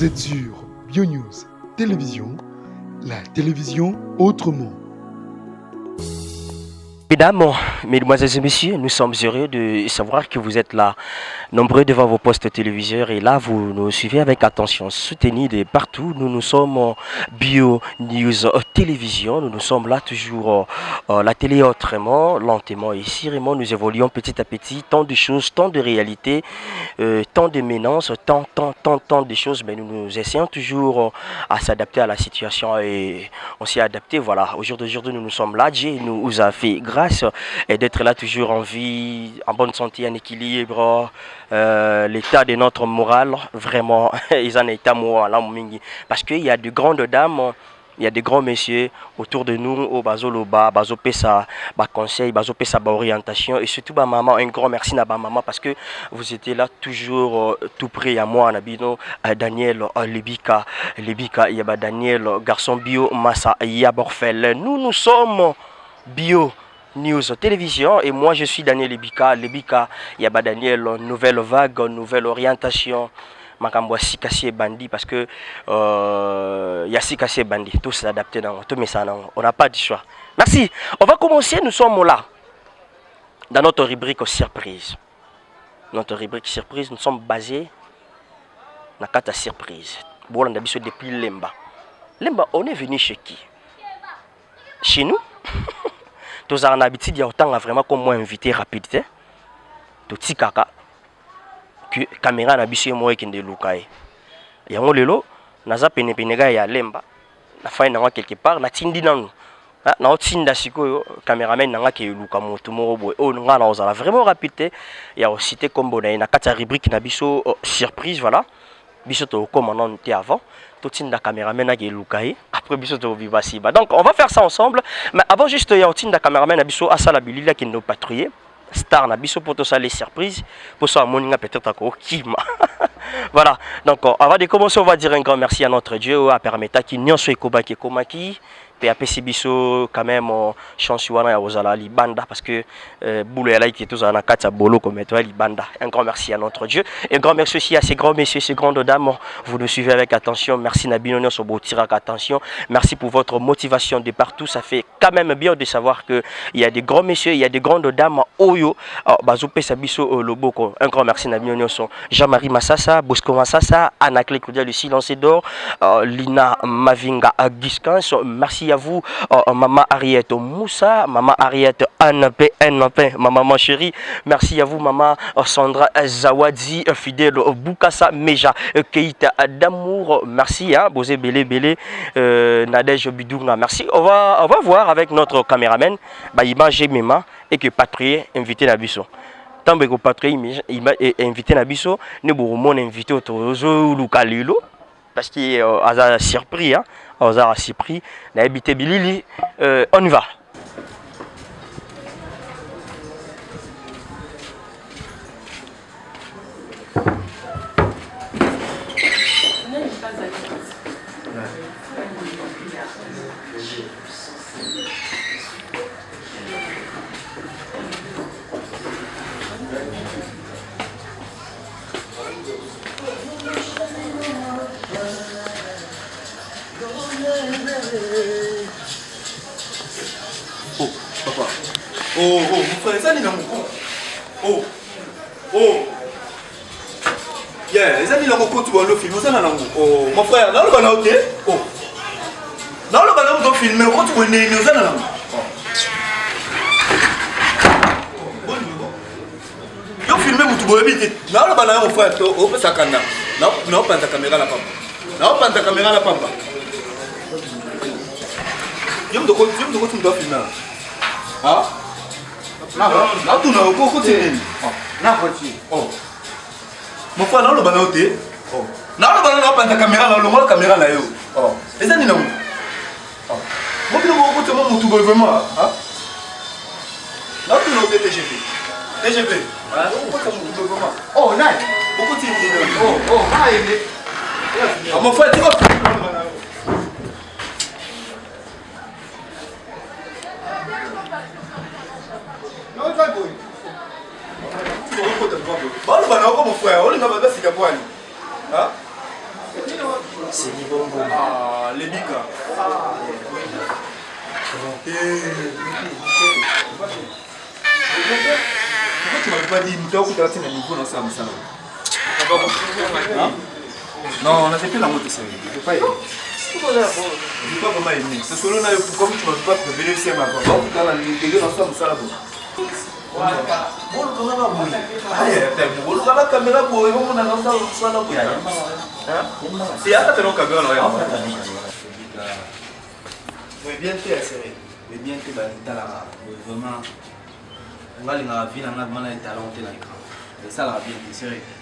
Vous êtes sur BioNews Télévision, la télévision autrement. Mesdames, mesdemoiselles et messieurs, nous sommes heureux de savoir que vous êtes là, nombreux devant vos postes téléviseurs et là, vous nous suivez avec attention, soutenus de partout. Nous sommes Bio News Télévision, nous sommes là toujours la télé autrement, lentement et sûrement. Nous évoluons petit à petit, tant de choses, tant de réalités, tant de menaces, tant de choses, mais nous essayons toujours à s'adapter à la situation et on s'y est adapté. Voilà, aujourd'hui, nous sommes là, Dieu nous a fait grâce et d'être là toujours en vie, en bonne santé, en équilibre. L'état de notre morale, vraiment, ils en état moral, parce qu'il y a de grandes dames, il y a des grands messieurs autour de nous, au Bazoloba, Bazopesa, conseil, Bazopesa, orientation, et surtout ma maman, un grand merci à ma maman parce que vous étiez là toujours tout près à moi, Nabino, Daniel, Lebika, il y a Daniel, garçon bio, Massa, Yaborfel. Nous sommes Bio News Télévision et moi je suis Daniel Lebika, il y a Daniel, nouvelle vague, nouvelle orientation. Makambo Sikassi et Bandi parce que il y a Sikassi et Bandi, tous s'adapter dans tout, mais ça on n'a pas de choix. Merci. On va commencer, nous sommes là dans notre rubrique surprise. Notre rubrique surprise, nous sommes basés dans la carte surprise. Bon, on a vu depuis Lemba. Lemba, on est venu chez qui? Chez nous. Tous en habitude, il y a autant vraiment comme moi invité rapidité. Tout petit caca. Que caméra na biso moi qui ndé lukai. Yango lelo naza pene penega ya Lemba. Na fa na quelque part na tindi nanu. Na otinda sikoyo cameraman nanga ke luka moto moko boy. Oh nga na ozala vraiment rapidité. Ya cité combo na kata rubrique na biso surprise voilà. Biso to commandant était avant. Totinda caméraman na ke lukai. Après biso to vivasiba. Donc on va faire ça ensemble. Mais avant juste ya otinda caméraman na biso asala bilila qui nous patrouiller. Star na biso pour tout ça les surprises pour ça moninga peut-être encore kima. Voilà, donc avant de commencer on va dire un grand merci à notre Dieu à permettre qu'il n'y soit kobaki komaki et à biso quand même chance wana ya ozala libanda parce que boulot ya like tous en akata bolo comme toi libanda. Un grand merci à notre Dieu et un grand merci aussi à ces grands messieurs, ces grandes dames, vous nous suivez avec attention. Merci Nabino sur Botirak attention. Merci pour votre motivation de partout, ça fait quand même bien de savoir que il y a des grands messieurs, il y a des grandes dames Oyo bazopé sabiso loboko. Un grand merci Nabino son Jean-Marie Massassa, Bosco Massassa, Anna-Clé Claudia le silence d'or, Lina Mavinga Giscans, merci à vous, Maman Ariette Moussa, Maman Ariette NP, Maman chérie, merci à vous, Maman Sandra Zawadi, fidèle Boukassa Meja, Keita d'amour, merci, hein, Bosé Belé, Nadège Bidunga, merci. On va voir avec notre caméraman, image Mema, et que Patrick invité la biso. Tant que Patrick invité la biso, nous avons invité au Lukalilo, parce qu'il a surpris, hein. A surpris, on a habité Bilili, on y va. Oh, papa. Oh, mon frère, ça n'est pas mon Oh. Yeah, les amis, tu vois le film, ça n'a pas Oh, mon frère, là, le banana, ok? Oh. Là, le banana, on filme, quand tu vois le ça n'a pas Yo filmé mon tubo habité. Là, le banana, mon frère, on peut s'accaner. Non, pas ta caméra là, papa. Non, pas ta caméra là, papa. Je me dois filmer. Ah? Là, tu n'as pas continué. Oh. Mon frère, là, le banana, oh. Là, le banana, pas ta caméra là, le caméra là, yo. Oh. Et ça, n'est pas oh. Moi, je vais vous mon tubo vraiment. Ah? Là, tu n'as pas TGP. TGP. Oh, nice. Pourquoi tu es oh, ah, mon frère, tu vas mon frère, on est dans la base, c'est C'est du bonbon. Ah, les bika. Pourquoi tu m'avais pas dit nous t'as écouté un niveau dans ça non, on a fait plus la moto, c'est vrai. Je ne peux pas aimer. Je ne peux pas vraiment aimer. C'est solo là, pourquoi tu ne m'as pas prévenu si elle m'a pas. Donc, dans la ligue, dans ça, ça là.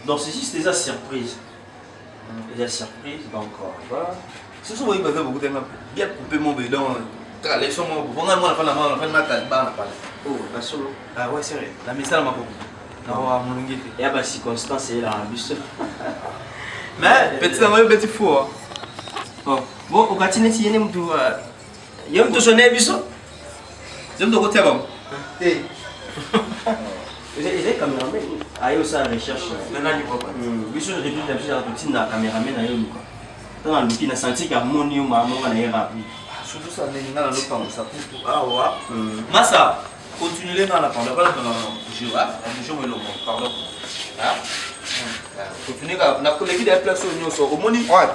Donc ceci c'est déjà surprise. Déjà surprise, donc voilà. Ce sont beaucoup de gens bien coupé mon bédon. Laissons moi pour moi la fin la Oh, la solo. ah ouais c'est vrai. La message m'a beaucoup. Non, mon ngiti. Et à ma circonstance c'est là bus. Mais petit amour petit fou. Oh, bon, au gatine si yene mtu yem to sonner bus. J'aime de côté bon. Eh. J'ai cameraman. Ayo sa recherche. Maintenant du papa. Bus je depuis d'habitude à routine na cameraman ayo quoi. Dans la routine na senti que mon yo maman na ira. Surtout ça n'est pas le temps ça pour ah ouais. Massa, continuez dans la pendant pas dans je vois, je me le pardon. Ah. Continuez na collègue des places au moni. Ouais.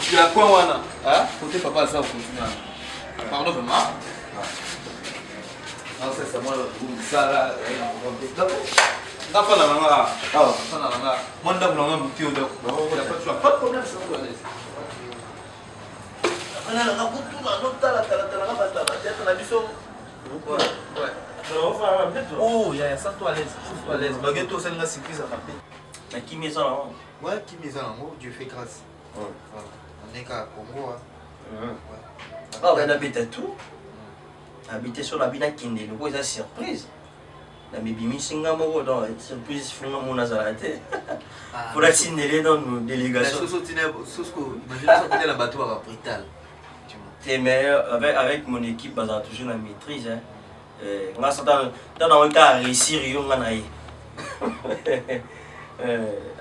Tu la quoi wana? Ah, côté papa ça continue. Pardon vraiment. Non, c'est ça moi ça là. D'accord la maman. Ah, ça la maman. Moi ndam la maman buti au dos. Pas de problème ça on va laisser. Oh, il y a ça toi à l'aise. À l'aise. Baguette c'est une surprise à frapper. Mais qui met ça là? Ouais, qui mise en haut, Dieu fait grâce. On est qu'à Congo. Ah, on habite tout. Habiter sur la bina Kinde, le c'est surprise. La bébé singa mo dans surprise flinga mon azalate. Pour la signaler dans nos délégations. Imagine ça qu'on est la bateau à Brital. Et mais avec mon équipe, on a toujours la maîtrise. On a dans un cas réussir, on a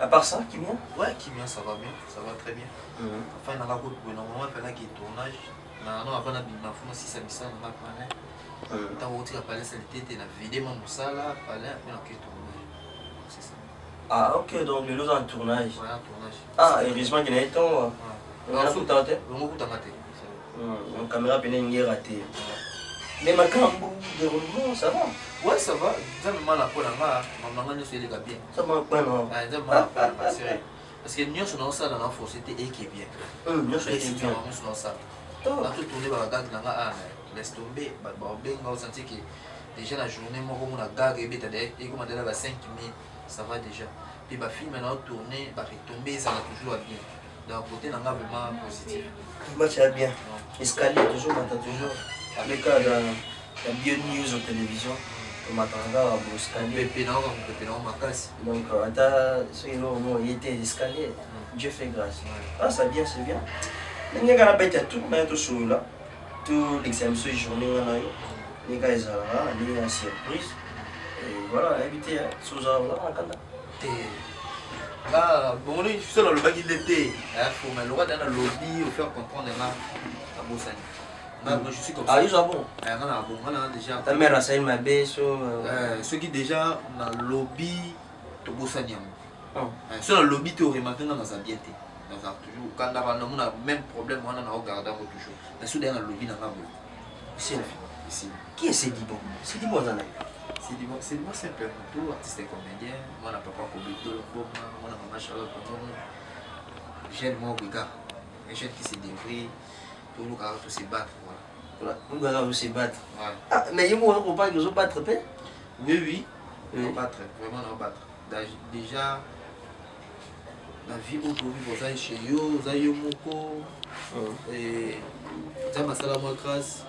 à part ça, qui vient? Ouais, qui vient, ça va bien, ça va très bien. Enfin, on a la route, normalement, il fallait qu'il y ait tournage. Maintenant, avant, on a fait 6 à 10 ans, on a parlé. Tant que tu as parlé, tu as vidé mon moussala, parlé, après, on a fait tournage. C'est ça. Ah, ok, donc le lot en tournage. Ouais, un tournage. Ah, heureusement qu'il y a un temps. On a tout tenté. On a tout tenté. La caméra est ratée. Mais ma cambo de roulement, ça va? Ouais, ça va. Ça me mal à quoi là, maman ne se les bien. Ça m'a pas non. Ah, ça me mal à quoi, c'est vrai. Parce que nous sommes dans ça dans la force, c'était et qui est bien. Nous sommes bien. Nous sommes dans ça. On a tout tourné par la gag, laisse tomber, on a senti que déjà la journée, moi, comme on a gag, et comme on a déjà 5 minutes, ça va déjà. Puis ma fille maintenant tourné, retomber, ça va toujours bien. D'un côté, on a vraiment positif. Le match est bien. Escalier, toujours, on attend toujours. Avec la Bio News en télévision, on m'attend à l'escalier. Ma casse. Donc, il était l'escalier. Dieu fait grâce. Ah, c'est bien, c'est bien. Il y a tout, mais tout sur là. Tout l'examen de journée, les gars, ils ont une surprise. Et voilà, évitez, sous un ah, bon, on est sur le bac il était. Il faut me le droit dans le lobby ou faire comprendre à Bossani. Moi, je suis comme ça. Ah, ils sont bons. On a déjà. Ta mère a saigné ma baisse. Ceux qui déjà dans le lobby de Bossani. Sur le lobby, tu aurais maintenant dans sa diété. Toujours, quand on a le même problème, on a regardé toujours. Mais sur le lobby, on a ici. Qui est Cédibon? Cédibon, on a c'est moi simple, tout artiste et comédien, moi, papa Kobito, moi, maman Charlotte, j'aime mon regard, les jeunes qui se débrouillent, tout le monde se battre. Voilà. Nous allons se battre. Ah, mais il y a un compas qui nous battre, oui, nous battre, vraiment nous battre. Déjà, la vie où tu vis, vous avez chez vous, vous avez moko, et ça m'a salé moi grâce.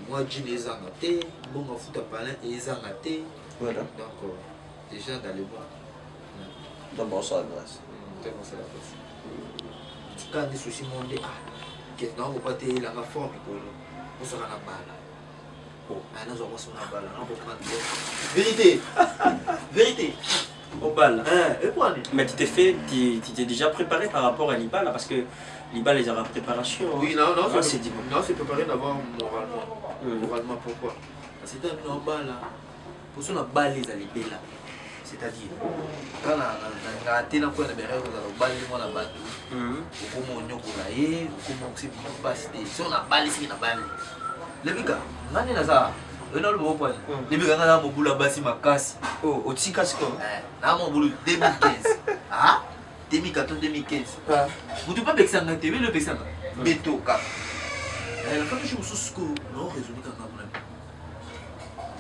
Moi, je les ai gâtés, bon, on fout à parler et ils ont gâté. Voilà. Donc, déjà dans les bois. D'abord, ça, grâce. C'est bon, c'est la chose. Quand des soucis m'ont dit, ah, qu'est-ce que vous avez fait la forme, vous serez la balle. Oh, nous avons son balle. Vérité. Vérité. Au bal. Et pour aller. Mais tu t'es déjà préparé par rapport à l'Ibal, parce que l'Ibal, les aura préparation. Oui, non, c'est dit. Non, c'est préparé d'abord moralement. Moralement, pourquoi? C'est un bal là. Pour ça, on a bal les alibés là. C'est-à-dire, quand on a raté la pointe de berre, on a bal les mois là-bas. Comment on y a comment c'est pas si on a bal ici, on a bal. Les gars, on a ça. On a le bon point. Les gars, on a mon boulot là-bas, c'est ma casse. Oh, au Tsikas quoi. On a mon boulot 2015. Ah 2014-2015. Vous ne pouvez pas vexer un TV, le vexer un métaux. La fois que je me suis dit, non, raisonner quand même.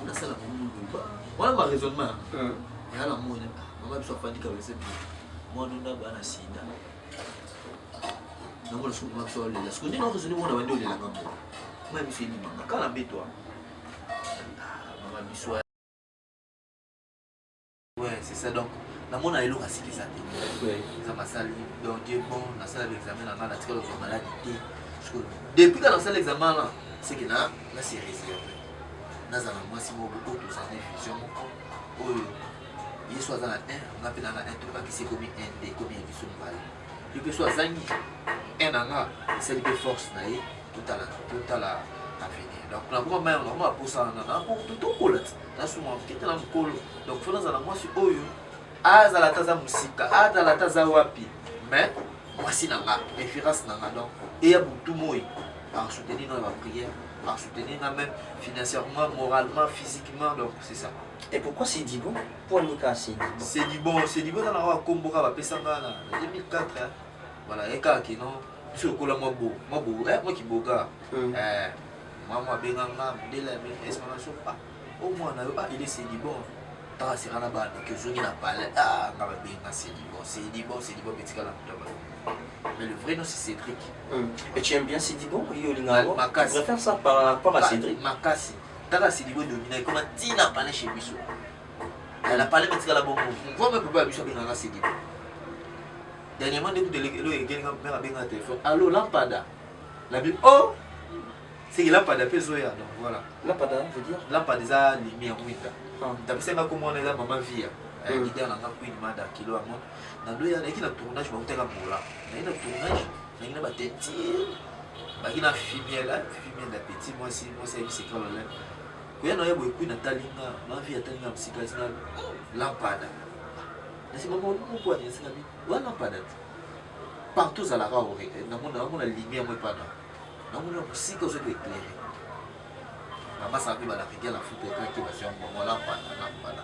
On a ça là, voilà ma raisonnement. Il y a la mode. Maman soit fan de ça. Moi, nous n'avons pas de sida. Nous avons le souvent sur les. Ce qu'on dit, non, raisonner, on a vendu les langues. Moi, je me suis dit, quand la bête, toi. Maman, je suis. Ouais, c'est ça donc. Dans mon aïlo, c'est les années. Ça m'a sali. Donc, Dieu bon, dans la salle d'examen, on a tiré le maladie. Depuis qu'on a fait l'examen, c'est que là, c'est réservé. Dans un mois, si on veut tout ça, diffusion. Il soit dans la 1, on appelle dans la 1, tout pas qui c'est comme un des combien qui sont mal. Il peut soit Zani, un an, c'est le force, tout à la avenir. Donc, on a pour ça, on a pour tout au col. Là, souvent, qui est dans le col. Donc, il faut dans la mois sur Oyo. Ah, dans la taza musica, ah, dans la taza wapi. Mais, moi, c'est dans la référence, donc, et il y a beaucoup de mots à soutenir dans la prière, à soutenir même financièrement, moralement, physiquement, donc c'est ça. Et pourquoi c'est dit bon? Pour Nika, c'est dit bon. C'est dit bon dans la combo à Pesanga en 2004. Voilà, et quand qui non, sur le coup là, moi qui boga. Moi, Benganga, Dela, Espanation, au moins, il est dit bon. C'est un abat que je n'ai pas là. C'est dit bon, petit mais le vrai nom c'est Cédric. Et tu aimes bien Sidi Bon? Tu préfères ça par rapport à Cédric? Makasi. T'as Sidi Bon dominé. Comment tu n'as parlé chez Bissou? Elle a parlé de la bombe. On voit même pas Bissou bien dans Sidi Bon. Dernièrement, dès que tu es bien à téléphone. Allô, Lampada. La Bible. Oh! C'est que Lampada fait Zoya. Donc voilà. Lampada veut dire? Lampada c'est la lumière. Tu as vu comment on est là, maman vie. L'idée on a pris une mada kilo à moi. Dans le il y a un tournage, il y a un tournage, il y a un tête, il y a un film là, film d'appétit, moi c'est quand même. Quand il y a beaucoup de talinga, ma vie a talinga psychologique, lampada. C'est mon point de vue, ouais lampada. Partout à la rare, dans la lumière, moi pas là. Dans mon musique, on se peut éclairer. Maman ça arrive à la rigueur, la foot qui va sur un moment lampada.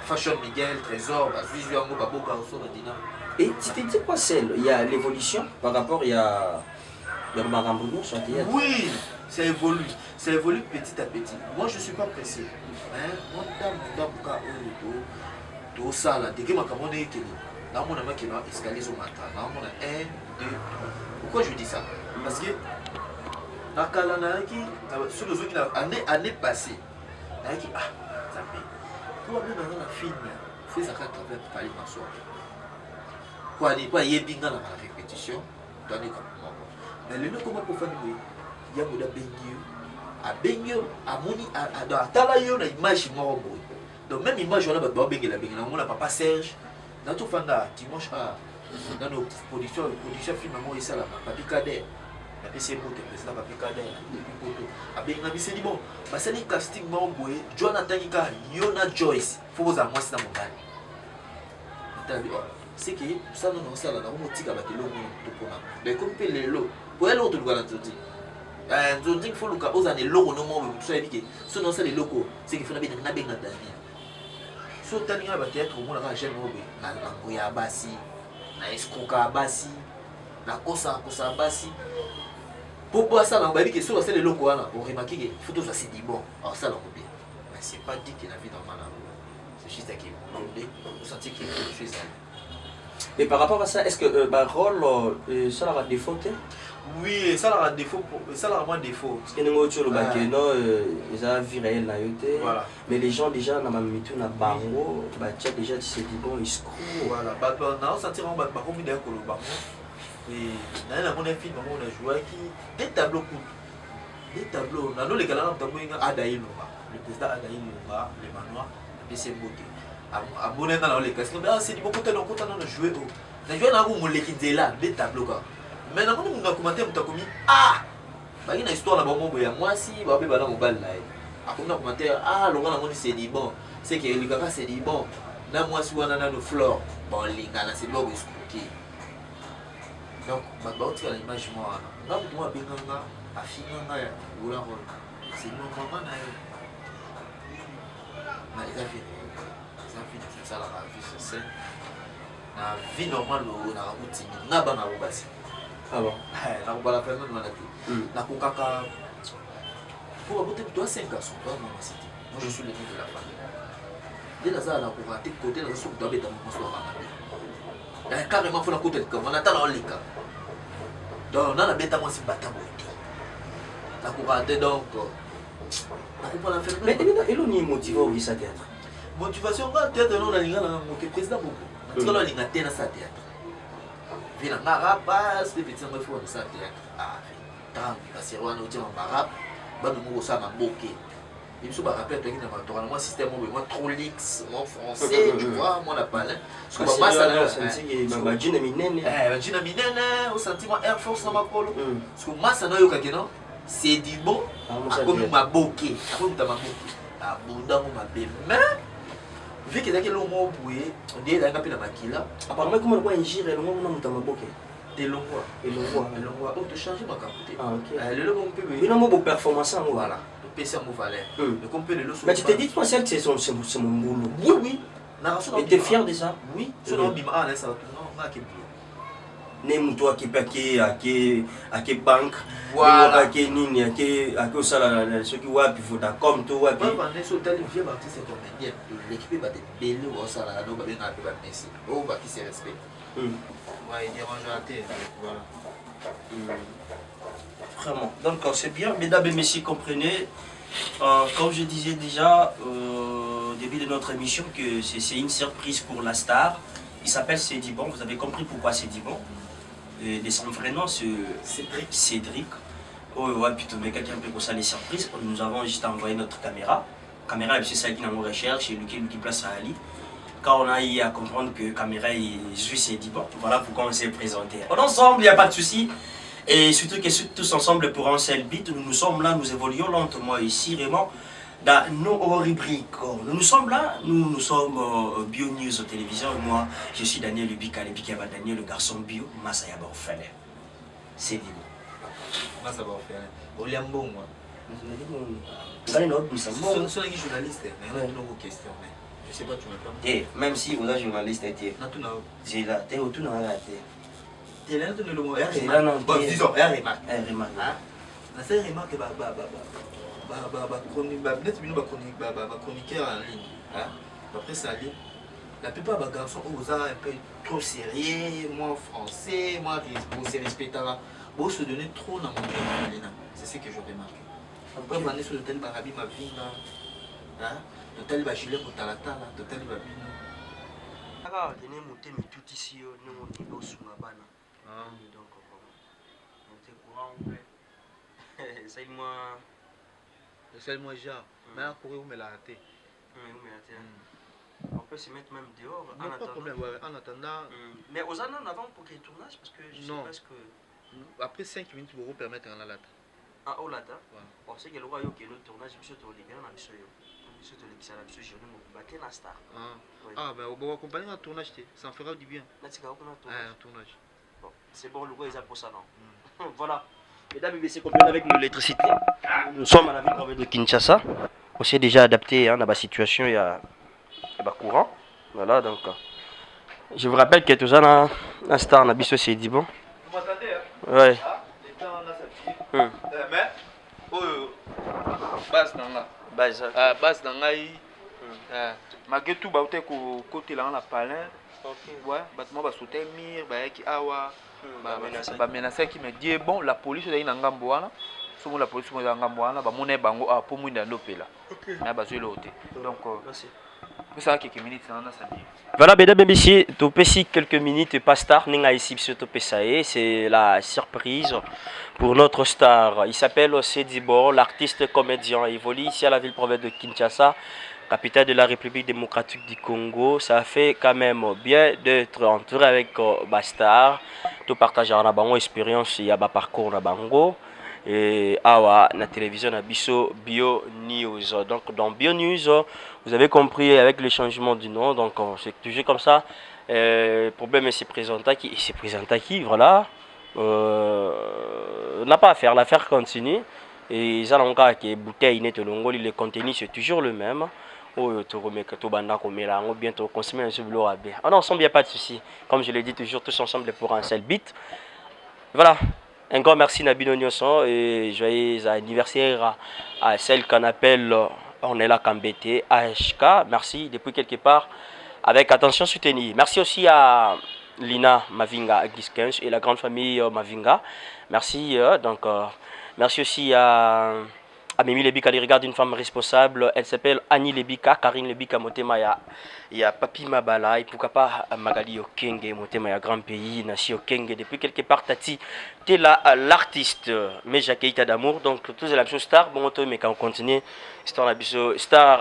Fashion Miguel, Trésor, et tu te dis quoi celle? Il y a l'évolution par rapport, il y a Marambounou sur théâtre. Oui, ça évolue petit à petit. Moi je ne suis pas pressé. Moi tout ça là, dès que ma caméra est là, là mon ami qui va escalier au matin, là mon 1, 2, 3. Pourquoi je dis ça? Parce que dans le calendrier qui, sur le jour qui année passée, ça fait. Pour aller dans un film, il faut ça pour parler de soi. Quoi, il y a bien dans la répétition, dans les campements. Mais le nom comment pour faire il y a beaucoup à Benio, à Moni, à Talayo, la image mort. Donc même image on a pas Bengue la Bengue, on a papa Serge. Dans tout fanda dimanche dans nos productions film moi ici là, Papi Kader. La PC Moto, président Papi Kader, depuis à Bengue c'est dit bon, bah c'est les casting Mamboé, Jonathan Ika, Yona Joyce, faut vous avoir ça dans mon gars. C'est que ça non ça là, on tika ba kilo tout pour mais comme les lots, pour elle autre lugar tout dit. Donc il faut le cas aux années logo non moi vous savez que ce non c'est les locaux, c'est qu'il faut na bien na dani. So tani ba théâtre au monde là j'aime na ngoya basi, na escoka basi, na kosa basi. Pour ça, on va dire que sur les locaux, on remarque qu'il faut tout ça c'est dit bon. Alors ça, on bien. Mais c'est pas dit que la vie normale. C'est juste qu'il faut sentir qu'il y a quelque chose. Et par rapport à ça, est-ce que rôle, ça aura des fautes? Oui, ça aura défaut. Ça aura moins défaut. Parce que nous avons non, ils ont viré la yoté. Voilà. Mais les gens déjà dans ma mitou na bango, déjà tu sais dit bon ils se voilà. On sentir on va comme derrière le bango. Et dans mon film, on a joué des tableaux. Dans les galères, on a Adaï Lumba, le président Adaï Lumba, le manoir, et c'est beauté. abonné dans les casques. Ah, c'est du bon côté, on a joué. On a joué dans mon l'équipe là, des tableaux. Mais dans mon commentaire, on a commis ah! Bah, il y a une histoire là-bas, moi, si, bah, on va dans mon bal là. A comme dans le commentaire, ah, le gars c'est dit bon. C'est que le gars c'est dit bon. Là, moi, si on a nos fleurs, bon, les gars, c'est bon, ok. Donc, ma boutique à l'image, moi, moi, bien, à finir, ou la rôle. C'est mon maman, mais ils avaient ça la vie sur scène. La vie normale, on a routine, on a ban à Obasi. Ah bon? On a la personne, on a la coca. Pour aborder, tu as 5 garçons, toi, moi, je suis le nom de la famille. Dès la salle, on va te côté, on doit être dans mon soir. Il y a carrément fait la côté de comme on attend les cas. Donc, on a la bête à moi, c'est bâtard. La coca, donc. Mais il est motivé au lycée théâtre. Motivation, théâtre, on a le président beaucoup. Parce qu'on a le théâtre. Il y a un rapace, les petits enfants de ça théâtre. Ah, tant que on a un barab, on a un bouquet. Il me rappelle que moi, système, moi, Trolix, moi, français, tu vois, moi, la palais. C'est un Gina Minene. Gina Minene, au sentiment Air Force dans ma polo. Parce que moi, ça n'a pas eu c'est du bon, comme ma bouquet, comme ta bouquet. La bouddha, ma bébé. Mais, vu que l'on m'a oublié, on dit qu'il y a un maquilla. Apparemment, comment on va ingérer le moment où on a bouquet? T'es long, et l'on voit. Oh, tu changes ma capote. Ah, ok. Le long, on peut. Il y a un mot pour performance, voilà. Le PC en mot valeur. Mais tu t'es dit, toi, c'est mon boulot. Oui. Et tu es fier de ça? Oui. Sur le bima, ça va tout. Nem toi qui paquet à qui banque voilà à qui nini à qui ça ce qui wa puis faut comme toi puis on est sur tel vieux baptiste c'est comédien l'équipe va te belé ou ça là nous va bien appeler Messi oh bah qui se respecte ouais il dérange la tête voilà vraiment donc c'est bien mesdames et messieurs comprenez comme je disais déjà au début de notre émission que c'est une surprise pour la star. Il s'appelle Cédibon, vous avez compris pourquoi Cédibon. De son vrai nom, c'est Cédric. Oh, ouais, plutôt, mais quelqu'un peut ça les surprises. Nous avons juste envoyé notre caméra. Caméra, c'est ça qui nous recherche, et lui qui place à Ali. Quand on a eu à comprendre que caméra est juste Cédibon, voilà pourquoi on s'est présenté. On est ensemble, il n'y a pas de souci. Et surtout que tous ensemble pour un seul but, nous sommes là, nous évoluons lentement ici, vraiment. Dans nos rubriques. Nous sommes là, nous sommes Bio News aux télévisions. Moi, je suis Daniel Lubika, Daniel le garçon bio, Masaya Borfele. C'est dit. Masaya Borfele. William Bon, moi. Vous allez nous dire, c'est un journaliste, mais il y a une autre question. Je ne sais pas, tu me permets. Même si vous êtes journaliste, j'ai là, tu es autour dans la tête. Tu es là, tu es là, non, disons, elle remarque. C'est remarque, chroniqueur en ligne. Après ça, la plupart des garçons ont un peu trop sérieux, moins français, moins respectable. Bon, se donner trop dans mon vie. C'est ce que je remarque. Après, on est sur le tel barabi, ma vie, le tel bagilet pour talata, le tel babi. Alors, il y a un tout ici, nous, on est au Soumabana. Donc, on est courant, c'est moi. C'est moi, genre. Mais à courir, on met la tête. On peut se mettre même dehors. En attendant. Mais aux années en avant pour qu'il y ait tournage, parce que je sais pas ce que. Après 5 minutes, vous vous permettre en la lata. Ah, au lata? On sait que le roi a eu le tournage, monsieur Tolé, on a vu ça. Monsieur Tolé, qui s'est là, monsieur Jérôme, on va la star. Ah, ben on va accompagner un tournage, ça en fera du bien. Un tournage. Bon, c'est bon, le roi, il a pour ça, non? Voilà. Mesdames et messieurs, comprenez avec nous l'électricité. Nous sommes à la ville de Kinshasa. On s'est déjà adapté à la situation, il y a courant. Voilà, donc. Je vous rappelle que tout ça, un star, on a bis aussi dit bon. Vous m'entendez, hein? Ouais. Les temps, on a ça. Mais, base dans la. Base dans la. Malgré tout, bah, côté là, on a parlé. Ouais, bâtiment va sauter mire, bah, qui awa. Bah, menacer qui me dit bon, la police est dans Gamboana. Souvent la police est dans Gamboana, bah, mon bango a pour moi dans l'opéra. Mais bah, je l'ai ôté. Donc, ça quelques minutes, ça dit. Voilà, mesdames et messieurs, tu peux ici quelques minutes, pas star, n'est ici sur c'est la surprise pour notre star. Il s'appelle Cédibon, l'artiste comédien. Il évolue ici à la ville province de Kinshasa. capitale de la République démocratique du Congo. Ça fait quand même bien d'être entouré avec Bastar. Tout partage en bango expérience, il y a un parcours en bango. Et awa la télévision na biso Bio News. Donc dans Bio News, vous avez compris avec le changement du nom. Donc c'est toujours comme ça. Le problème est se présenter qui, voilà. On n'a pas à faire, l'affaire continue. Et ça l'engage qui est bouteille net le contenu c'est toujours le même. Bientôt consommer un boulot à bien. Ah non, ensemble il n'y a pas de souci. Comme je l'ai dit toujours, tous ensemble pour un seul beat. Voilà. Un grand merci Nabino Nyonson et joyeux anniversaire à celle qu'on appelle Ornella Kambete, AHK. Merci depuis quelque part avec attention soutenue. Merci aussi à Lina Mavinga Giskens et la grande famille Mavinga. Merci merci aussi à Mimi Lebika, elle regarde une femme responsable. Elle s'appelle Annie Lebika, Karine Lebika Motema. Il y a Papi Mabala, et pourquoi pas Magali Okenge Motema, il y a grand pays, Nasi Okenge. Depuis quelque part, Tati, tu es l'artiste, mais j'accueille ta d'amour. Donc, tous les options star, bon, mais quand on continue, star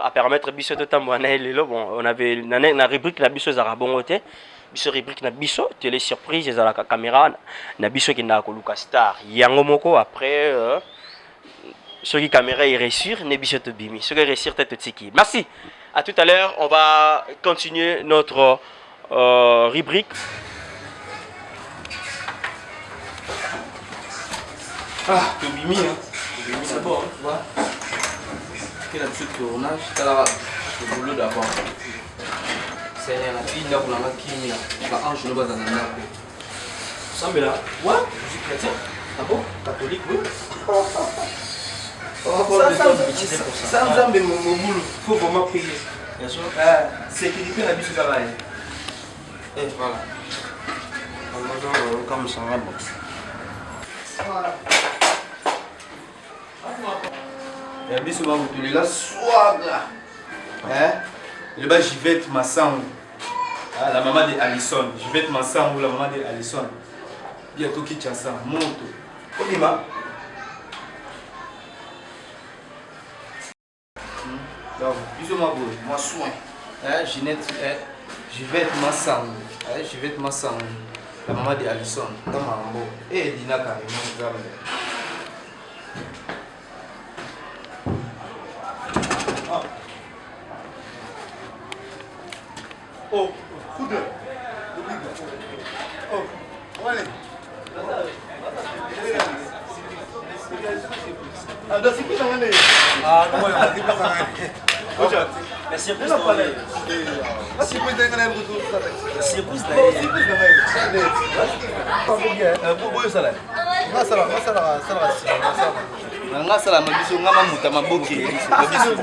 à permettre Bisso de Tamouane. Bon, on avait la rubrique la Bisso Zarabongote. Biso rubrique na biso télé surprise et la caméra na biso qui n'a koluka star yango moko après ce qui caméra est réussir ne biso to bimi ce qui réussir tête tiki. Merci, à tout à l'heure. On va continuer notre rubrique. Ah, to bimi hein. Bimi c'est bon, tu vois. Quel absurde tournage, t'as le boulot d'abord. C'est la fille là pour la kimia. La ange ne va pas dans la nappe. Semble là. Ouais, je suis chrétien. Ah bon? Catholique, oui. Ça me semble mon boulot. Il faut vraiment payer. Bien sûr. Sécurité la vie sur travail. Et voilà. Comme ça va bon. Voilà. Et bien souvent vous tenez là, swag là. Hein? Le bas Jivette Massango, la maman de Alison. Jivette Massango, la maman de Alison. Bientôt qui tient ça, monte. Olima. Donc, bisous ma boule, moi soin. Jivette Massango, Jivette Massango, la maman de Alison. Tamambo. Et Dina carrément. Oh, foudre. Oh, allez. Ah, dans ce qui est en ah, non, il n'y a pas de Mais c'est plus ngasala mabiso ngama muta maboki mabiso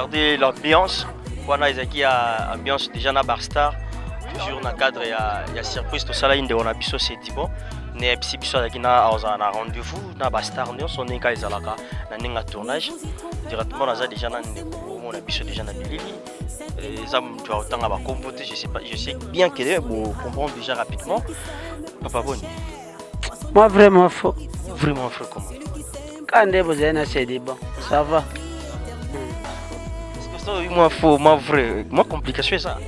garder l'ambiance. Voilà, ils ont ambiance déjà dans Bar Star. Toujours dans le cadre, il y a surprise, tout ça là, on a biso c'est bon. Mais si biso là, on a rendez-vous dans Bar Star, on est quand ils ont un tournage. Directement, on a déjà on a biso déjà dans Billy. Ça, tu vas autant avoir compoté, je sais bien qu'elle est, vous comprenez déjà rapidement. Papa Boni. Moi, vraiment faux. Vraiment faux comment? Quand vous avez un bon, ça va. Parce que ça, moi, faux, moi, vrai. Moi, complication, ça.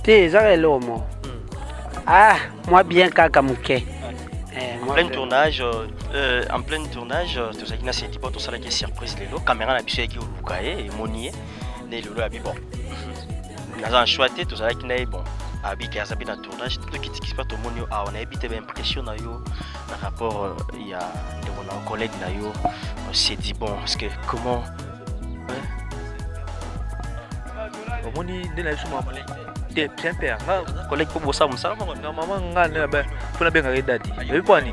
T'es, ça est l'homme. Ah, moi, bien qu'à Mouké. En plein tournage, tout ça qui n'a pas tout ça qui est surprise, les caméra n'a pas qui au et monier, les lolo a bon. Dans un choix tout ça qui n'a bon. Abi qui a sabé dans tournage, tout qui se passe au monio, on a habité l'impression na yo par rapport il y a de collègue na yo, on s'est dit bon parce que comment au moni de la suma t'es bien père collègue pour ça mon ça maman ngana ba pour bien regarder dadi mais quoi ni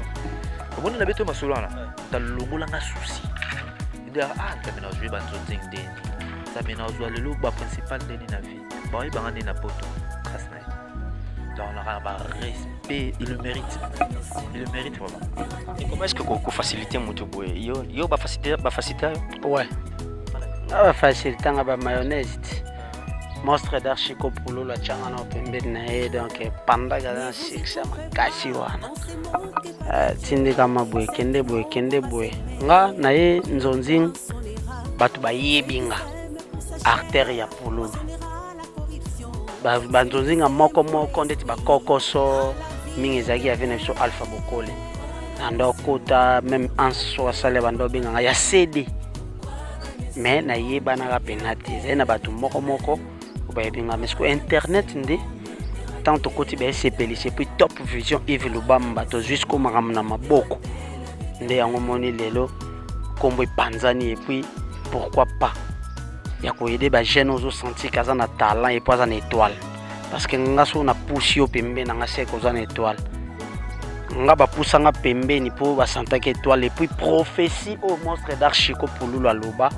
au moni na beto masolo na ta longola nga souci il a ta mena jouer ba nzonzing de ta mena jouer le lo ba principal de na vie ba ba ngana na poto grâce na dans le respect, il le mérite vraiment. Et comment est-ce que vous facilitez mon job? Yo va faciliter ouais. Va faciliter la mayonnaise. Monstre d'archico pour la changa na pembe na donc panda ga succès makasi wana. Tindi kama boy kende boy. Nga na ye nzonzing batu ba yebinga. Artère ya pululu. Banzonzinga moko ndeti bakokoso mingi ezaki ya vene biso Alpha Bokole nando kota même anso asale bando binga ya CD mais na yebana ka penati zena batu moko bayebinga mesko internet ndi tanto koti ba SPL c'est puis Top Vision Yves Lubamba to jusqu'au makamna maboko nde yango moni lelo kombo panzani et puis pourquoi pas. Il y a des jeunes qui ont senti qu'ils ont un talent et pas une étoile. Parce que nous avons poussé au pembe, nous avons une étoile. Nous avons poussé au pembe pour sentir une étoile. Et puis, prophétie au monstre d'Archico pour l'Oula Loba,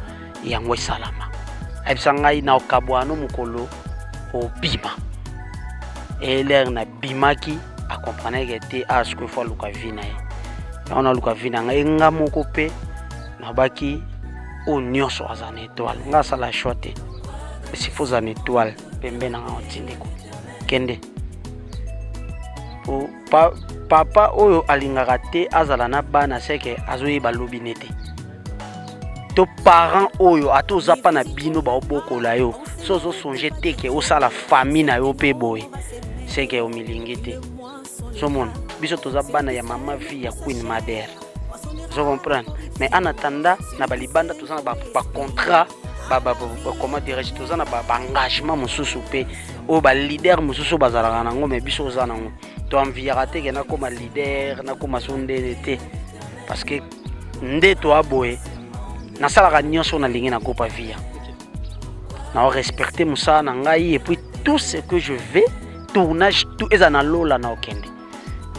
il y a un salama. Et puis, nous avons un kabouano mukolo au bima. Et l'air na bima qui a compris que c'était à ce qu'il faut le vina. On a le vina. Et nous avons un copé, nous avons o nyonso azana étoile nga sala chote si faut une étoile pembe na otindeko kende o papa oyo alingaka te azala na bana seke azoyeba lobi nete to parent oyo atoza pa na bino ba obokola yo sozo songe te ke osala famille na yo pe boy seke o milingi te somon biso toza bana ya mama vie ya Queen Mother. Je comprends. Mais en attendant, na balibanda tout ça ba contrat, comment dirais-je, tout ça na ba engagement mususu pe o ba leader mususu bazala nango mais biso za nango. To enviera te na comme leader, na comme sonde te. Parce que nde to aboye na sala ka nyonso na lingi na kopa via. Na respecter musa na ngai et puis tout ce que je vais tournage tout ezana lola na okende.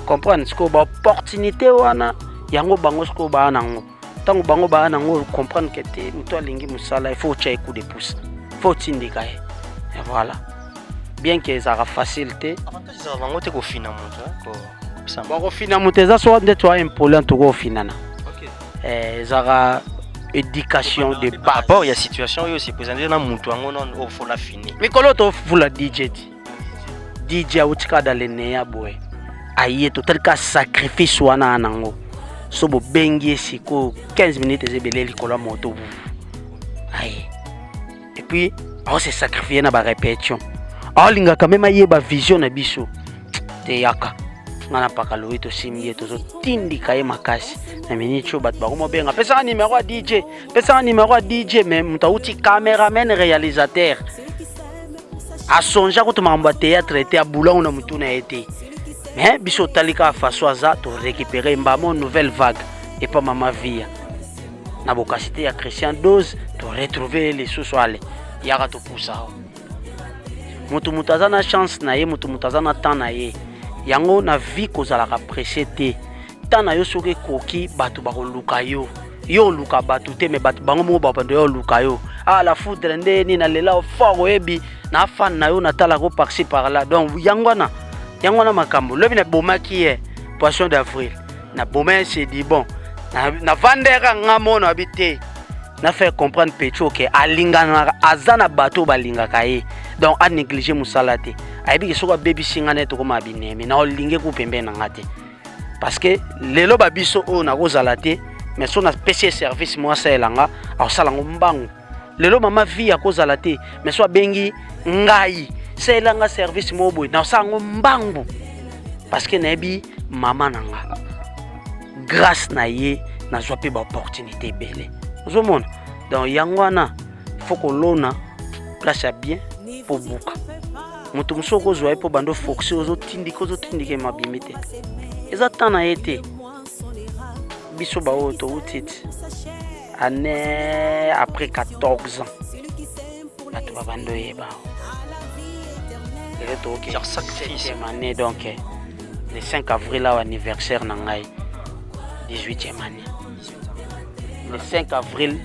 Comprendre ce que ba opportunité wana yango bango sko ba nango tango bango ba nango comprendre que te muto alingi musala il faut tcha coup de pouce faut tindika et voilà bien que ça va facilité ça va ngote ko fina muto ko ko fina muto za so nde to impolent to ko finana OK zara éducation de par rapport il y a situation yo se présenter na muto ngo non o faut la fini mikolo to fula DJ utika dalene ya boy aye to tel ka sacrifice wana nango so bo bengi siko 15 minutes ezebele likolo moto aye et puis on se sacrifier na ba répétition alinga quand même yeba vision na biso te yaka ngana pakalo ito simie to zo tindika ye makasi na minicho bat ba ko benga pesa numéro à DJ même mutauti cameraman réalisateur a sonja ko to mamba théâtre était à boulon na mutuna été. Mais biso talika façon za to récupérer mbamo nouvelle vague et pas mama via na bokasité ya Christian Dose to retrouver les sous-soale yaka to poussa mutu mutazana chance na ye mutu mutazana temps na ye yango na vie kozala ka précédé temps na yo soki koki batu ba luka yo luka batu te me batu bango mo ba bando yo luka yo ah la foudre ndeni na lela fort oyebi na fan na yo natala ko par-ci par là donc yangwana makambo lobi na bomaki ye poisson d'avril na bomé c'est dit bon na vandera ngamona habité na faire comprendre Petro que alingana azana bateau balingaka ye donc a négliger musala te ayebi ke soka baby singane to koma binemi na olinge ku pembe na ngate parce que lelo babiso o na kozala te mais son spécial service moi ça elanga au salango mbangu lelo mama vie ya kozala te mais so bengi ngai c'est elanga service mo boy na salango mbangu parce que nayebi mama nanga grâce na ye na zo pe ba opportunité belle ozomona donc yangwana faut que lona place à bien pour buka mutu musoko zo po bando foxi ozotindike mabimite ezatana été biso ba auto outiti année après 14 ans bato ba bando yeba le to genre sacrifice année donc le 5 avril là anniversaire na ngai 18e année le 5 avril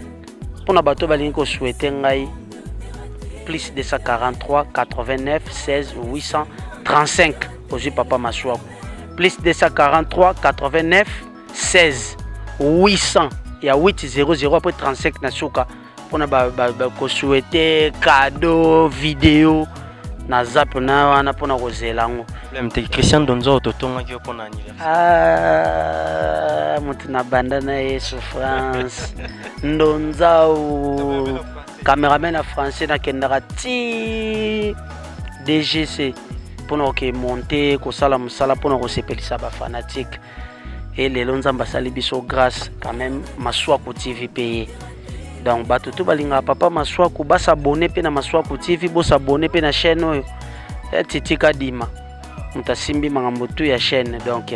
pour na bato balingi ko souhaiter ngai plus 243 89 16 835 aujourd'hui papa Maswaku plus 243 89 16 800 il y a 800 après 35 na suka pour na ko souhaiter cadeau vidéo na zap na wana pour na kozelango Christian Donzo totonga ki pour na anniversaire mutu na banda na ye souffrance ndonzao caméraman à français na kendaka ti DGC pour na ke monter ko sala musala pour na ko sepelisa ba fanatique et les lonzamba sali biso grâce quand même Maswaku TV payé donc bato to balinga papa Maswaku ba s'abonner pe na Maswaku TV bo s'abonner pe na chaîne oyo titika dima mutasimbi mangambo tu ya chaîne donc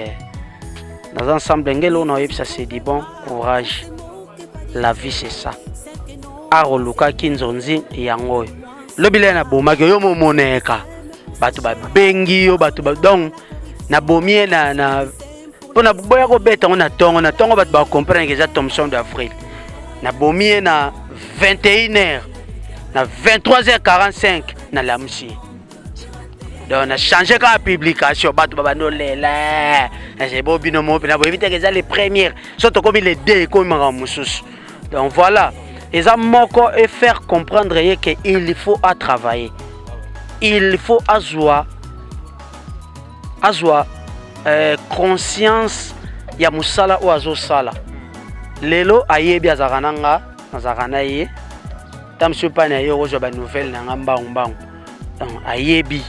dans ensemble ngelo na yebisa c'est dit bon courage la vie c'est ça aroluka kinzonzi yango lobile na bomaki yo momoneka bato ba bengi yo bato ba donc na bomie na pona boya ko beta on a tongo bato ba comprendre que ça Thompson d'avril na bomie na 21h na 23h45 na lamsi donc on a changé la publication bato ba no lela c'est beau binomo na bo éviter que ça les premières surtout comme les deux comme mususu donc voilà et ça moko et faire comprendre qu'il faut à travailler il faut azwa conscience ya musala ou azo sala lelo ayebi azakananga azakana ye tamso pa na yo zo ba nouvelle na ngamba donc ayebi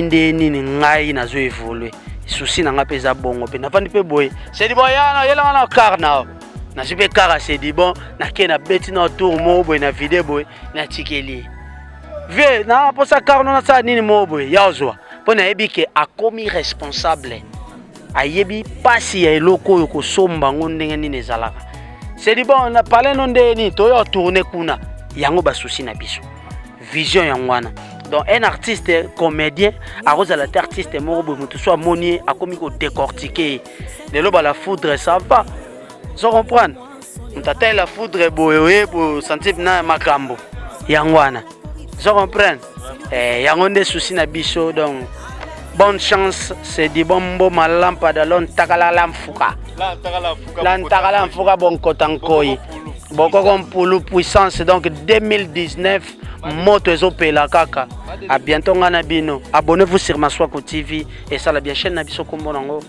ndeni ngai nazo évoluer souci na nga peza bongo pe na fandi pe boy c'est di boyana yela na karna na super car c'est dit bon na kena beti na tour mo boy na vidéo boy na tikeli vie na pour ça car na sa nini mo boy yaozwa pour na yebi ke akomi responsable ayebi pasi ya eloko yo ko somba ndenge nini ezalaka c'est dit bon na parler non ndeni to yo tourner kuna yango ba souci na biso vision yangwana donc un artiste comédien arrose la artiste mo boy mutu soit moni akomi ko décortiquer lelo ba la foudre ça va. So comprendre mtata la foudre boye bo sentir na makambo yangwana so comprendre yango nde souci na biso donc bonne chance c'est dit bombo malampa da lon takala lamfuka la mfuka bon kotankoi boko comme pulu puissance donc 2019 moto ezopela kaka à bientôt ngana bino abonnez-vous sur Maswaku TV et ça la bien chaîne na biso kombo nango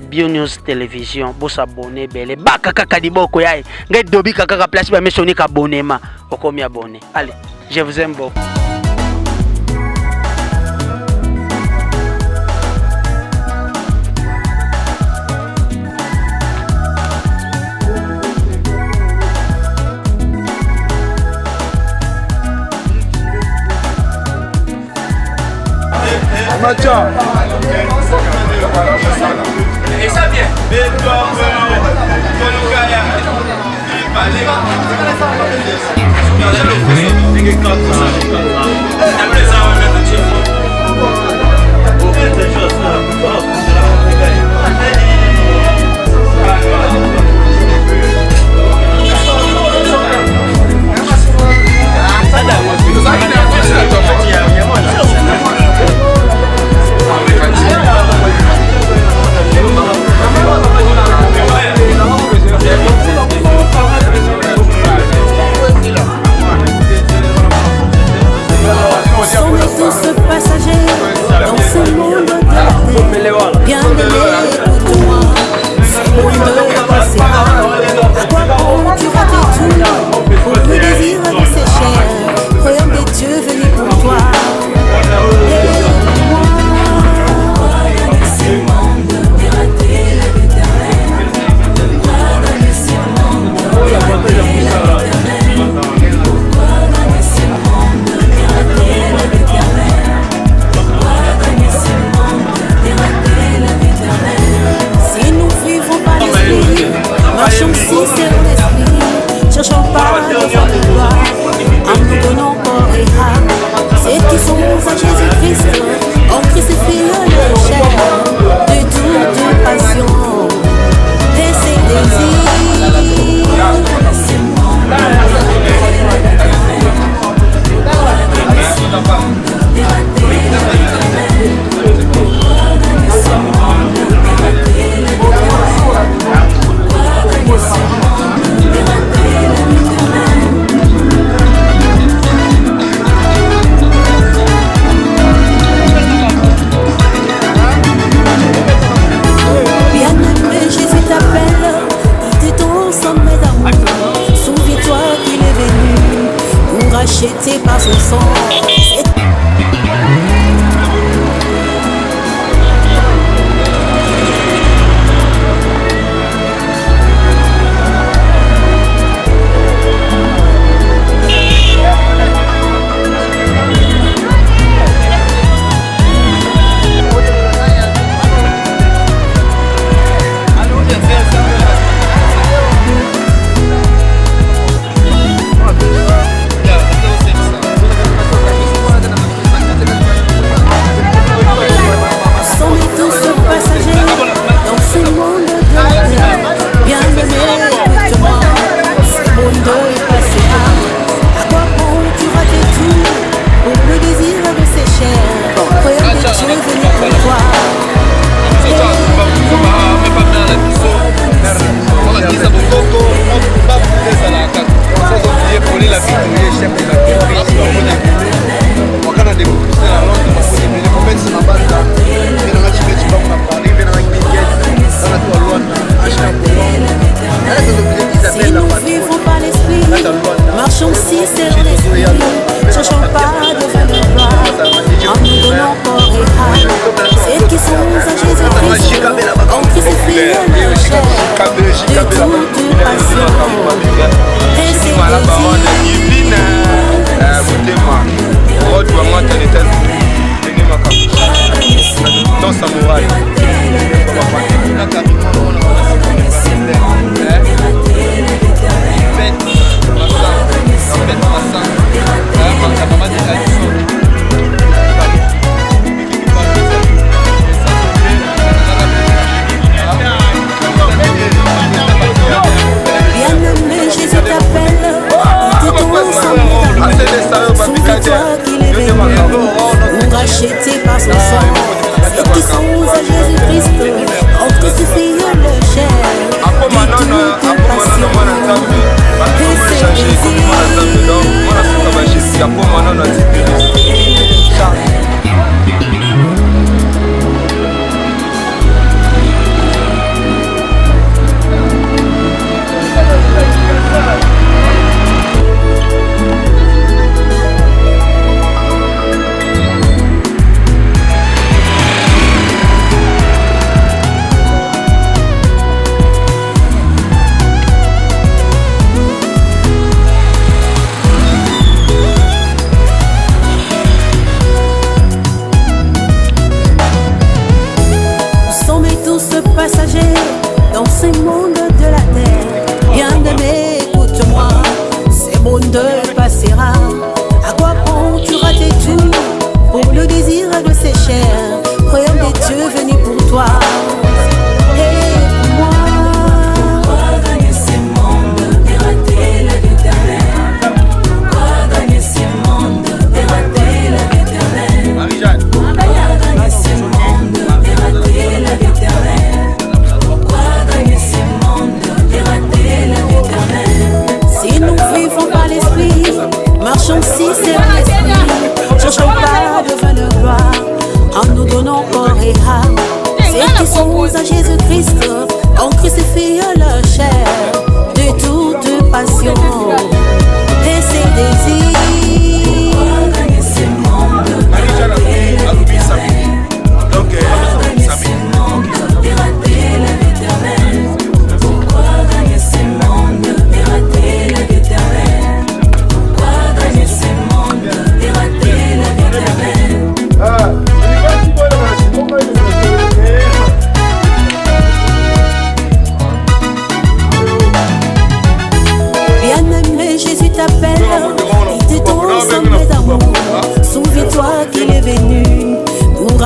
Bio News Télévision, vous s'abonnez, belle. Baka kaka di boko yae. Ngai dobi kaka place ba messoni ka abonnement. Okomi abonné. Allez, je vous aime beaucoup. Et ça vient. aussi selon l'esprit, cherchons pas de faire de gloire, en nous donnant corps et âme. C'est qui sont à Jésus-Christ, en crucifie le chair de toute passion et ses désirs. Bien-aimé, Jésus t'appelle, il dit ton sommet d'amour. Souviens-toi qu'il est venu pour racheter par son sang. Marchons si selon l'esprit, cherchons pas de faire de gloire, en nous donnant corps et âme. C'est qui sont à Jésus-Christ, en crucifie le chair de toute passion et ses désirs. Dans Samouraï. Bien-aimé, Jésus t'appelle, dis ton sang. Souviens-toi qu'il est venu pour racheter par son sang. Et qui sont à Jésus-Christ, en crucifie le chair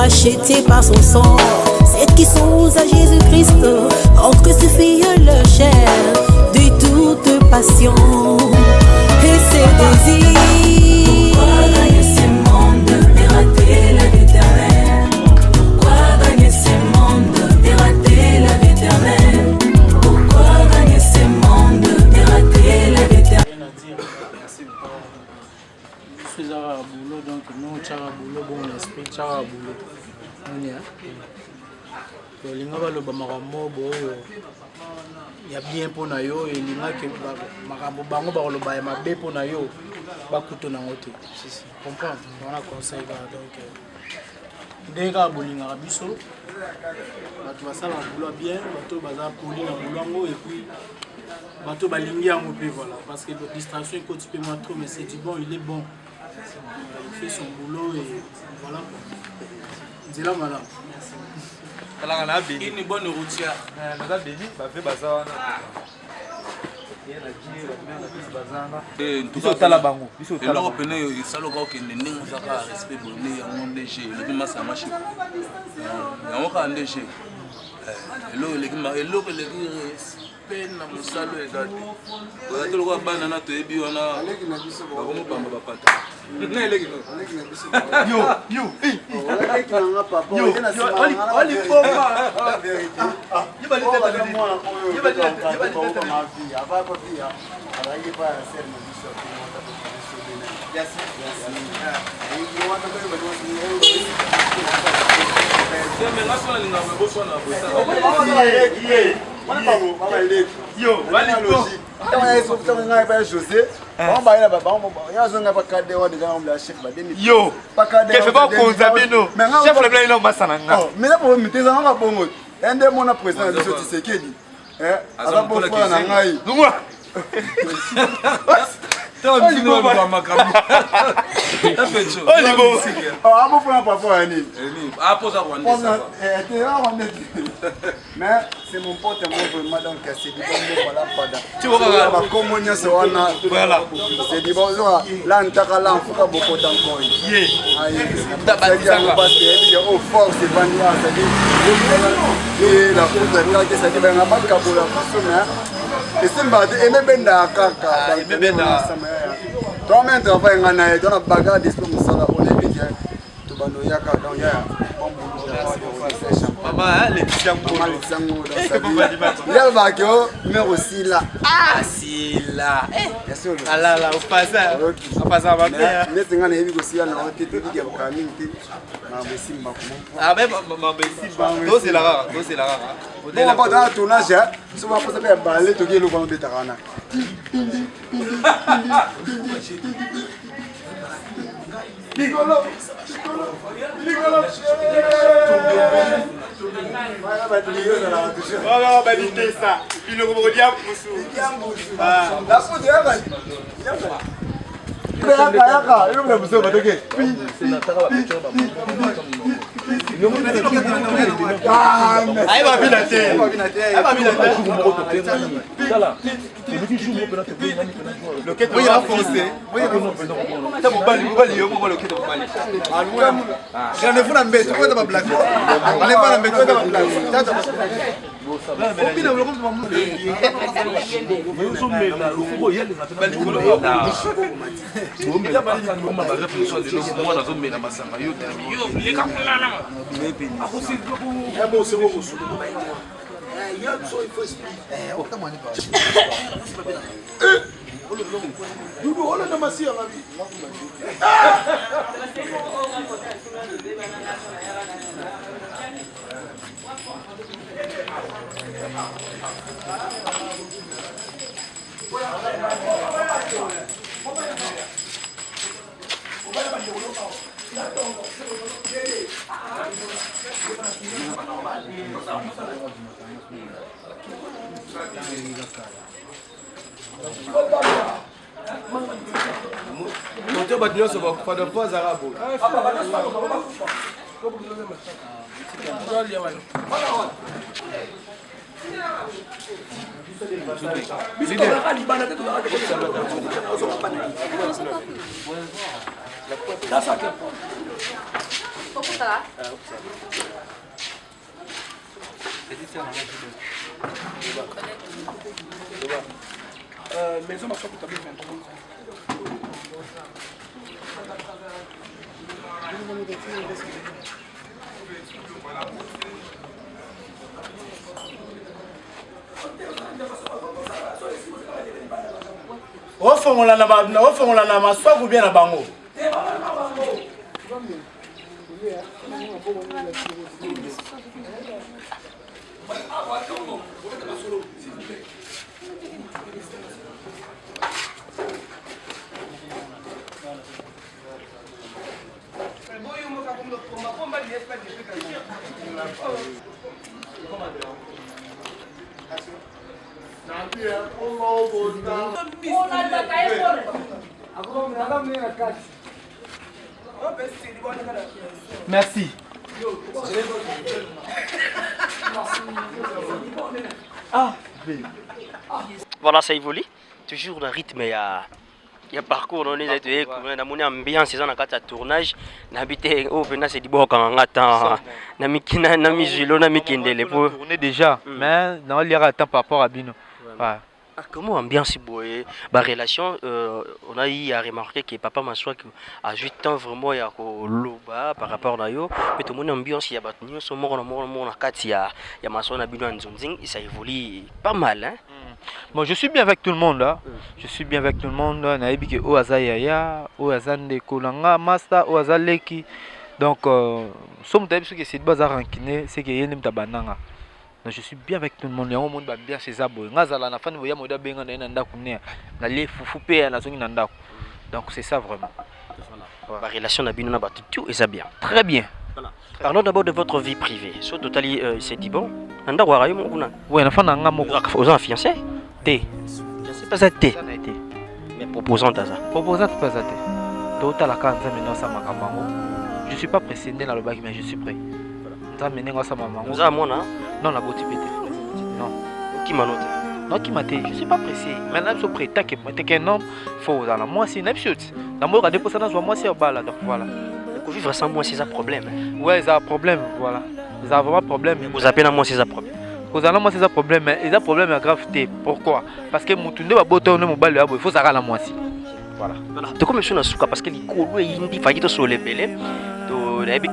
rachetés par son sang. Celles qui sont à Jésus-Christ ont crucifié leur chair de toute passion et ses désirs. Pourquoi gagner ce monde et rater la vie éternelle? Pourquoi gagner ce monde et rater la vie éternelle? Pourquoi gagner ce monde et rater la vie éternelle? Je suis à boulot, donc nous, tu as boulot, bon esprit, tu as boulot. Linga baloba makambo boyo ya bien mpona yo elinga ke makambo bango bakoloba ya mabe mpona yo bakuto nango te comprendre wana conseil kaka donc ndenge kaka bolingaka biso bato basalaka boulot bien bato baza poli na boulot yango et puis bato balingi yango mpe voilà parce que distraction ekoti mpe moi trop mais c'est du bon il est bon il fait son boulot et voilà nzela malamu. Une bonne routière. na musalo ezati oza toloko banana toyebi wana bakomopamba bapata na eleki mais c'est mon pote moi vraiment donc c'est du bon voilà pas tu vois comment on se wana voilà c'est du bon là ntaka là fuka beaucoup d'encore yé parce que au fort c'est vanilla ça dit et la foule de ça dit ben on va pas kabola mais et c'est pas et même benda kaka et même benda toi même travail ngana et dans la bagarre des pour ça on est bien to bano yaka donc ya bon maman les tiango il y a le baguette mais aussi là ah si là bien sûr ah là là au passage au passage mais c'est ngana yebi aussi là on te dit que kaming te na besimba comment ah ben ma besimba c'est la rare bon pas dans tournage so va pas faire baller to gelo kwa betarana Ligolo voilà bah l'idée ça il le regarde la faute Maison ma soeur pour 23. ofongola na maswaku bien na bango. Merci. Voilà, ça évolue. Toujours dans le rythme, il y a parcours, on est dans ambiance, c'est dans le tournage. N'habité au Bénin, c'est du bon quand on attend. Namikina, Namizilo, Namikindele. On est déjà, mais dans le temps par rapport à Bino. Comment ambiance boye la relation on a eu à remarquer que papa Maswa a 8 ans vraiment ya ko loba par rapport à yo mais tout le monde ambiance ya batnyo so moko na kati ya Maswa na bino nzonzing ça évolue pas mal hein. Bon, je suis bien avec tout le monde là. Je suis bien avec tout le monde na yebi ke o azaya o azande kolanga master o azaleki donc somme tabi ce que c'est bazar rankine c'est que yene mtabananga. Je suis bien avec tout le monde. Il y a un monde bien chez Abo. Donc c'est ça vraiment. La relation n'a bien tout et ça bien. Très bien. Voilà. Parlons d'abord de votre vie privée. Sur Totali, c'est dit bon. Oui, on a fiancé. T. Je sais pas ça T. Mais proposante à ça. Proposante pas ça T. Total je suis pas pressé dans le bac mais je suis prêt. Nous avons non, la beauté pété. Non. Qui m'a noté? Non, qui m'a noté. Je suis pas pressé. Maintenant, je suis prêt. T'as qu'un homme, il faut dans la moi, c'est une absurde. Dans mon regard, moi, c'est au bas là. Donc voilà. Pour vivre sans moi, c'est un problème. Ouais, c'est un problème. Voilà. C'est vraiment un problème. Vous appelez à moi, c'est un problème. Vous allez moi, c'est un problème. Mais c'est un problème à gravité. Pourquoi? Parce que mon tourné va botter au mobile, il faut s'arrêter à moi aussi. Voilà. De comme je suis dans ce cas, parce que les cours, il faut qu'ils soient les belles. Est-ce que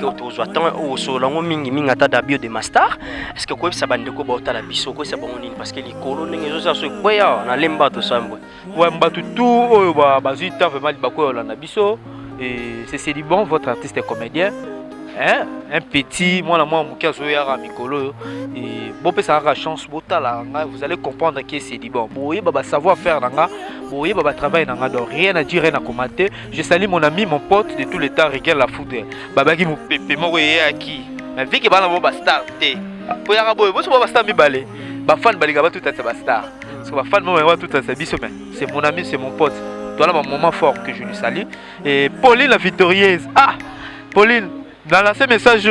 vous savez que vous avez la biso parce que les colonies sont sur quoi on a l'embato sambo ouais mbato tout bazita vraiment bako la biso et c'est du bon votre artiste est comédien hein un petit moi mukia zoya mikolo et bon peut ça chance botala vous allez comprendre que c'est du bon boye baba savoir faire nanga boye baba travail nanga donc rien à dire rien à commenter. Je salue mon ami mon pote de tous les temps Riquel la foudre baba qui me pépé moi à qui mais vu que bana ba star té pour ya boye bo so ba star mi balé ba fan baliga ba tout à ba star parce que ba fan moi tout à biso mais c'est mon ami c'est mon pote voilà mon moment fort que je lui salue et Pauline la victorieuse Pauline dans l'ancien message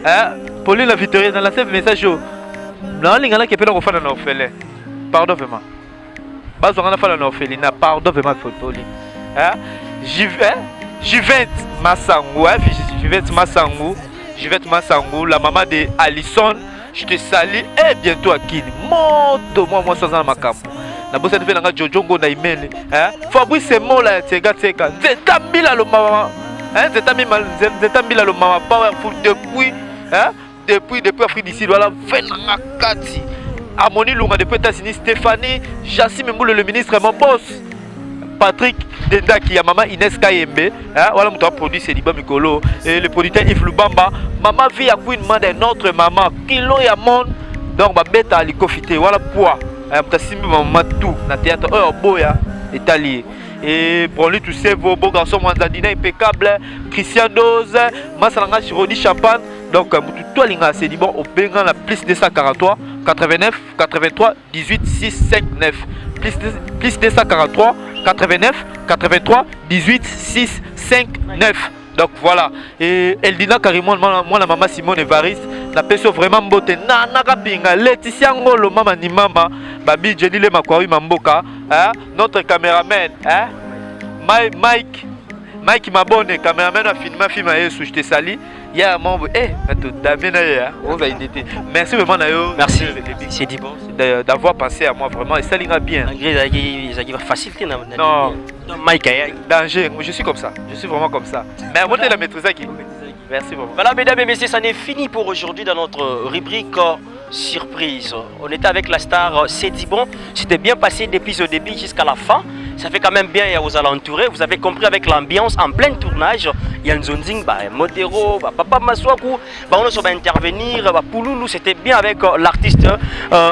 hein Pauline la victorieuse dans l'ancien message non lingala qui peut le refaire dans orphelin pardon vraiment bazo ngana fala na orphelinat pardon vraiment Pauline hein Juvette Massangou Juvette Massangou la maman de Alison je te salue et bientôt à Kini moto moi sans un makambo na bossa de nga Jojongo na imene hein Fabrice Mola tega nzeta mbila lo mama hein nzeta mbila lo mama powerful depuis hein depuis Afrique d'ici voilà venanga kati Amoni Lunga depuis États-Unis Stéphanie Jassim Mboule le ministre mon boss Patrick Dendaki ya maman Inès Kayembe hein voilà mon produit c'est Liba Mikolo et le producteur Yves Lubamba maman vie à Queen man de notre maman kilo ya monde donc ba beta alikofité voilà poids mtasimbi maman tout na théâtre boya Italie et pour lui tous ces beaux garçons Mwanzadina impeccable Christian Dose Masalanga Chirodi Champagne donc tout linga c'est dit bon au benga la plus 243 89 83 18 659 plus 243 89 83 18 659 donc voilà et Eldina Karimon moi la maman Simone Evariste la personne vraiment beauté na kapinga Laetitia Ngolo mama ni mama babi Jenny le Makwari Mamboka hein notre caméraman hein Mike Mabone caméraman a filmé film à Yesu je te salue Il y a un membre, merci vraiment Nayo. Merci. C'est dit bon. D'avoir pensé à moi vraiment et ça l'ira bien. Ça va faciliter. Non, Mike, danger, je suis comme ça. Je suis vraiment comme ça. Mais montez la maîtrise qui. Merci beaucoup. Voilà, mesdames et messieurs, ça n'est fini pour aujourd'hui dans notre rubrique surprise. On était avec la star C'est dit bon. C'était bien passé depuis le début jusqu'à la fin. Ça fait quand même bien aux alentours. Vous avez compris avec l'ambiance en plein tournage. Il y a un zonzing, Modero, Papa Maswaku, on va intervenir, Pouloulou, c'était bien avec l'artiste.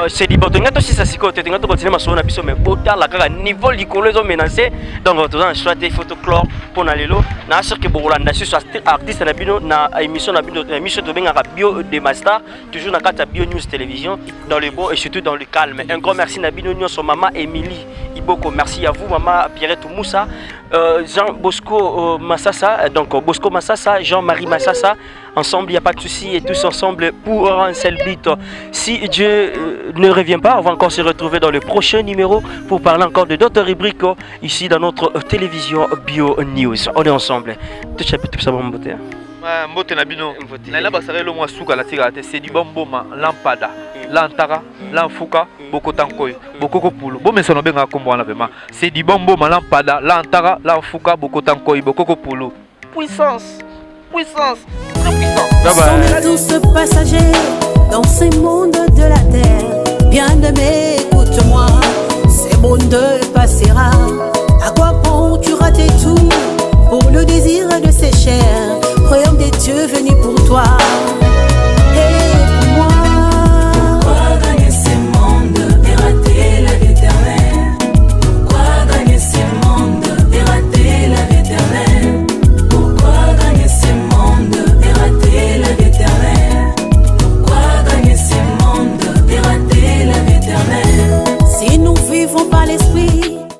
C'est dit bon, aussi ça s'y côté, tu continues à sonner, mais autant la niveau l'école ont menacé. Donc tu as un choix des photoclore pour aller là. Na sûr que Borolanda sur artiste na bino na émission de benga bio de master, toujours na carte bio news télévision dans le beau et surtout dans le calme. Un grand merci na bino son maman Émilie Iboko, merci à vous maman Pierrette Moussa, Jean Bosco Massassa, donc Bosco Massassa, Jean-Marie Massassa, ensemble il n'y a pas de souci et tous ensemble pour un seul but. Si Dieu ne revient pas, on va encore se retrouver dans le prochain numéro pour parler encore de d'autres rubriques ici dans notre télévision Bio News. On est ensemble. Tout ça bon beauté. Mbote na bino. Na basare lo mwa suka la tika te c'est du bomboma lampada, lantara, lanfuka, bokotankoy, bokoko pulo. Bo mesono benga kombo na vraiment. C'est du bomboma lampada, lantara, lanfuka, bokotankoy, bokoko pulo. Puissance. Puissance. Très puissant. Bye bye. On est tous passagers dans ces mondes de la terre. Bien-aimé, écoute-moi.